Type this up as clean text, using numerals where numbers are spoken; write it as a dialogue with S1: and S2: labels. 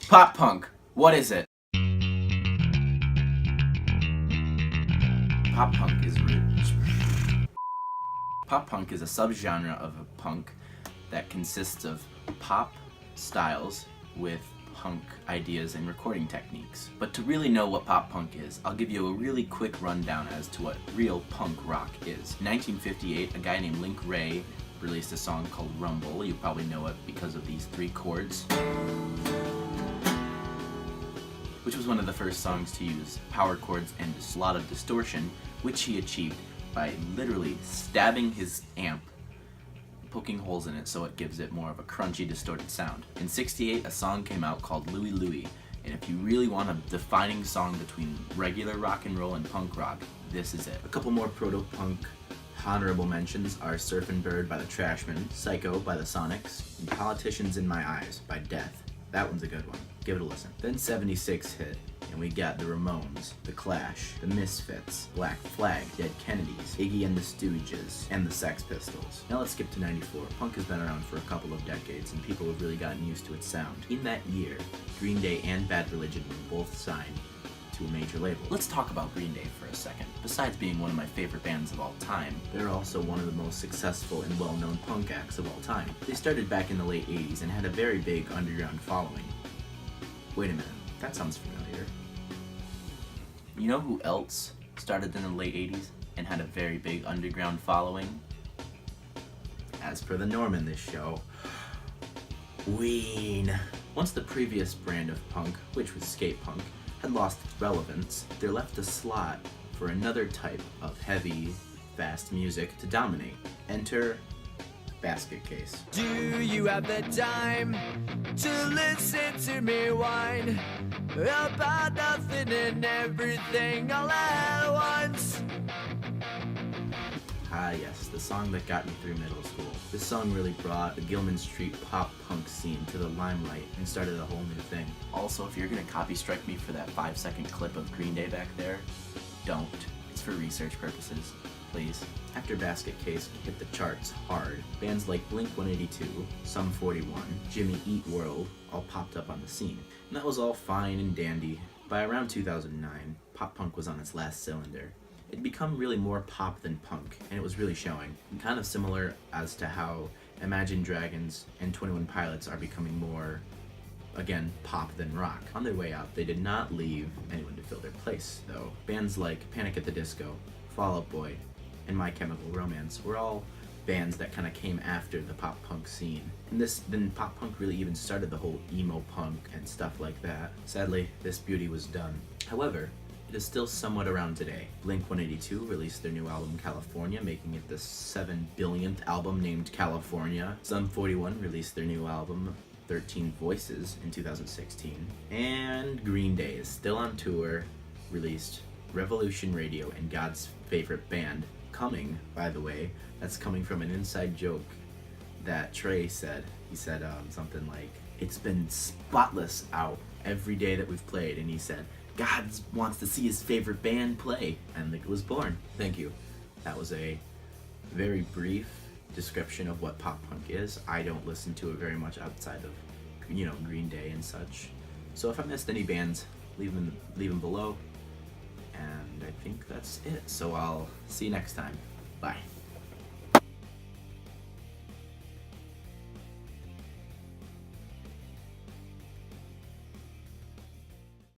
S1: Pop punk, what is it? Pop punk is Pop punk is a subgenre of a punk that consists of pop styles with punk ideas and recording techniques. But to really know what pop punk is, I'll give you a really quick rundown as to what real punk rock is. In 1958, a guy named Link Wray released a song called Rumble. You probably know it because of these 3 chords, which was one of the first songs to use power chords and a lot of distortion, which he achieved by literally stabbing his amp, poking holes in it so it gives it more of a crunchy, distorted sound. In '68, a song came out called Louie Louie, and if you really want a defining song between regular rock and roll and punk rock, this is it. A couple more proto-punk honorable mentions are Surfin' Bird by the Trashmen, Psycho by the Sonics, and Politicians in My Eyes by Death. That one's a good one. Give it a listen. Then '76 hit, and we got the Ramones, the Clash, the Misfits, Black Flag, Dead Kennedys, Iggy and the Stooges, and the Sex Pistols. Now let's skip to '94. Punk has been around for a couple of decades, and people have really gotten used to its sound. In that year, Green Day and Bad Religion were both signed to a major label. Let's talk about Green Day for a second. Besides being one of my favorite bands of all time, they're also one of the most successful and well-known punk acts of all time. They started back in the late 80s and had a very big underground following. Wait a minute, that sounds familiar. You know who else started in the late 80s and had a very big underground following? As per the norm in this show, Ween. Once the previous brand of punk, which was skate punk, had lost its relevance, there left a slot for another type of heavy, fast music to dominate. Enter Basket Case.
S2: Do you have the time to listen to me whine about nothing and everything all at once?
S1: Ah yes, the song that got me through middle school. This song really brought the Gilman Street pop punk scene to the limelight and started a whole new thing. Also, if you're gonna copy strike me for that 5-second clip of Green Day back there, don't. It's for research purposes, please. After Basket Case hit the charts hard, bands like Blink-182, Sum 41, Jimmy Eat World all popped up on the scene. And that was all fine and dandy. By around 2009, pop punk was on its last cylinder. It'd become really more pop than punk, and it was really showing. Kind of similar as to how Imagine Dragons and 21 Pilots are becoming more, again, pop than rock. On their way out, they did not leave anyone to fill their place, though. Bands like Panic! At the Disco, Fall Out Boy, and My Chemical Romance were all bands that kind of came after the pop punk scene. And then pop punk really even started the whole emo punk and stuff like that. Sadly, this beauty was done. However, it is still somewhat around today. Blink-182 released their new album California, making it the 7 billionth album named California. Sum 41 released their new album 13 Voices in 2016. And Green Day is still on tour, released Revolution Radio and God's Favorite Band. Coming, by the way, that's coming from an inside joke that Trey said. He said something like, "It's been spotless out every day that we've played," and he said, "God wants to see his favorite band play," and it was born. Thank you. That was a very brief description of what pop punk is. I don't listen to it very much outside of, Green Day and such. So if I missed any bands, leave them below. And I think that's it. So I'll see you next time. Bye.